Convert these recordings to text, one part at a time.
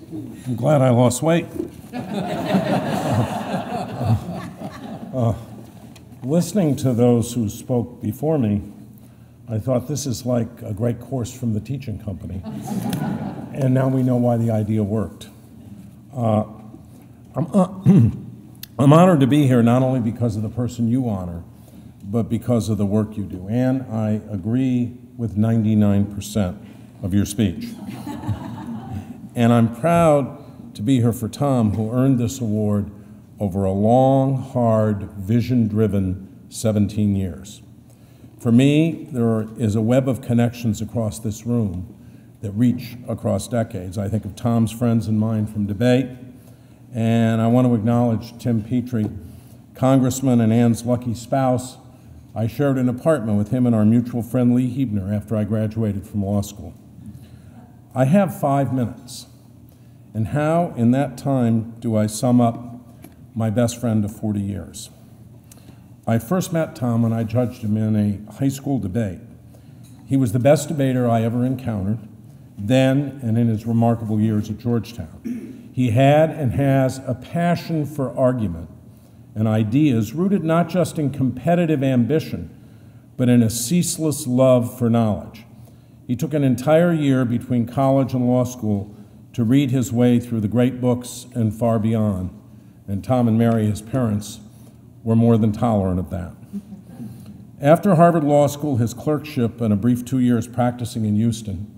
I'm glad I lost weight. Listening to those who spoke before me, I thought this is like a great course from the teaching company. And now we know why the idea worked. I'm honored to be here not only because of the person you honor, but because of the work you do. And I agree with 99% of your speech. And I'm proud to be here for Tom, who earned this award over a long, hard, vision-driven 17 years. For me, there is a web of connections across this room that reach across decades. I think of Tom's friends and mine from debate, and I want to acknowledge Tim Petrie, Congressman and Ann's lucky spouse. I shared an apartment with him and our mutual friend Lee Hebner after I graduated from law school. I have 5 minutes, and how in that time do I sum up my best friend of 40 years? I first met Tom when I judged him in a high school debate. He was the best debater I ever encountered, then and in his remarkable years at Georgetown. He had and has a passion for argument and ideas rooted not just in competitive ambition, but in a ceaseless love for knowledge. He took an entire year between college and law school to read his way through the great books and far beyond, and Tom and Mary, his parents, were more than tolerant of that. After Harvard Law School, his clerkship, and a brief 2 years practicing in Houston,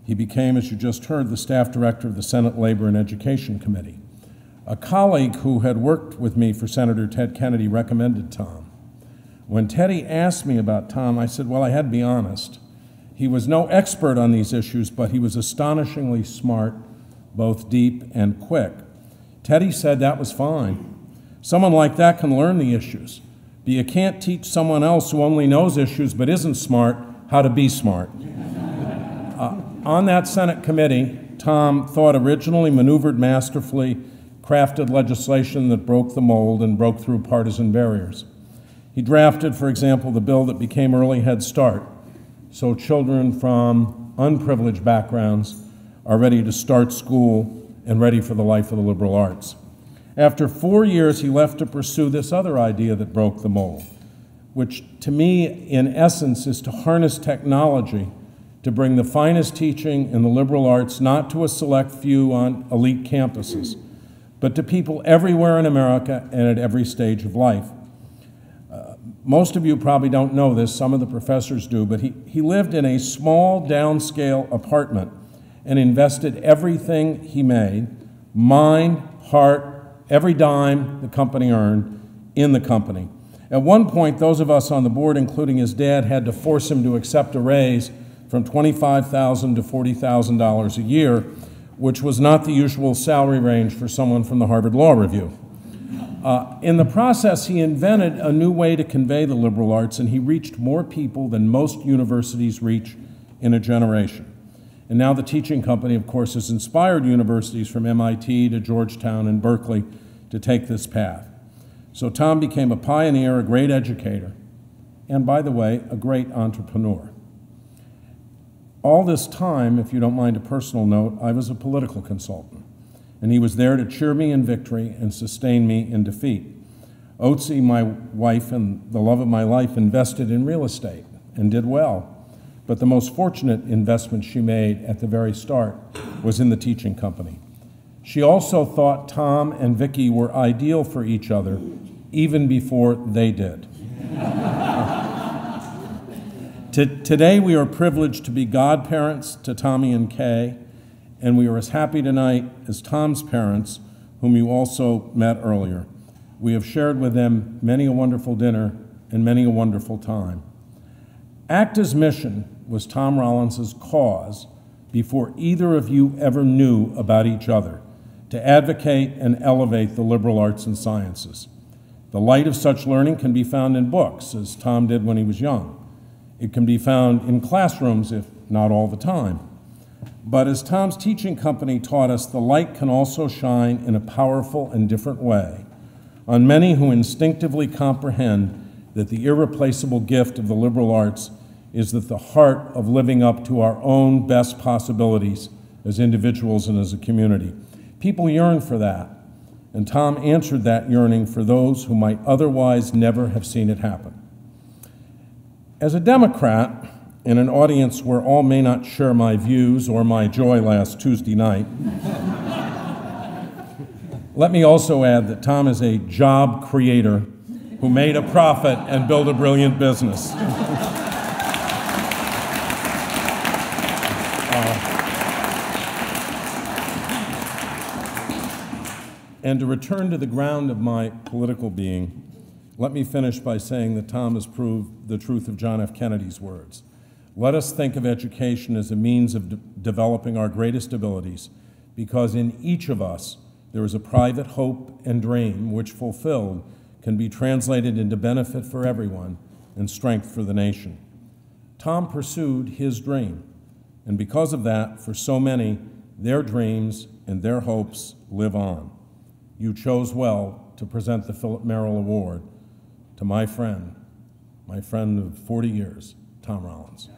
he became, as you just heard, the staff director of the Senate Labor and Education Committee. A colleague who had worked with me for Senator Ted Kennedy recommended Tom. When Teddy asked me about Tom, I said, well, I had to be honest. He was no expert on these issues, but he was astonishingly smart, both deep and quick. Teddy said that was fine. Someone like that can learn the issues, but you can't teach someone else who only knows issues but isn't smart how to be smart. On that Senate committee, Tom thought originally, maneuvered masterfully, crafted legislation that broke the mold and broke through partisan barriers. He drafted, for example, the bill that became Early Head Start, so children from unprivileged backgrounds are ready to start school and ready for the life of the liberal arts. After 4 years, he left to pursue this other idea that broke the mold, which to me, in essence, is to harness technology to bring the finest teaching in the liberal arts not to a select few on elite campuses, but to people everywhere in America and at every stage of life. Most of you probably don't know this, some of the professors do, but he lived in a small downscale apartment and invested everything he made, mind, heart, every dime the company earned, in the company. At one point, those of us on the board, including his dad, had to force him to accept a raise from $25,000 to $40,000 a year, which was not the usual salary range for someone from the Harvard Law Review. In the process, he invented a new way to convey the liberal arts, and he reached more people than most universities reach in a generation. And now the teaching company, of course, has inspired universities from MIT to Georgetown and Berkeley to take this path. So Tom became a pioneer, a great educator, and by the way, a great entrepreneur. All this time, if you don't mind a personal note, I was a political consultant, and he was there to cheer me in victory and sustain me in defeat. Otzi, my wife and the love of my life, invested in real estate and did well. But the most fortunate investment she made at the very start was in the teaching company. She also thought Tom and Vicki were ideal for each other even before they did. Today we are privileged to be godparents to Tommy and Kay, and we are as happy tonight as Tom's parents, whom you also met earlier. We have shared with them many a wonderful dinner and many a wonderful time. ACTA's mission was Tom Rollins' cause before either of you ever knew about each other, to advocate and elevate the liberal arts and sciences. The light of such learning can be found in books, as Tom did when he was young. It can be found in classrooms, if not all the time. But as Tom's teaching company taught us, the light can also shine in a powerful and different way on many who instinctively comprehend that the irreplaceable gift of the liberal arts is that the heart of living up to our own best possibilities as individuals and as a community. People yearn for that, and Tom answered that yearning for those who might otherwise never have seen it happen. As a Democrat, in an audience where all may not share my views or my joy last Tuesday night, let me also add that Tom is a job creator who made a profit and built a brilliant business. And to return to the ground of my political being, let me finish by saying that Tom has proved the truth of John F. Kennedy's words. Let us think of education as a means of developing our greatest abilities, because in each of us there is a private hope and dream which, fulfilled, can be translated into benefit for everyone and strength for the nation. Tom pursued his dream, and because of that, for so many, their dreams and their hopes live on. You chose well to present the Philip Merrill Award to my friend of 40 years, Tom Rollins.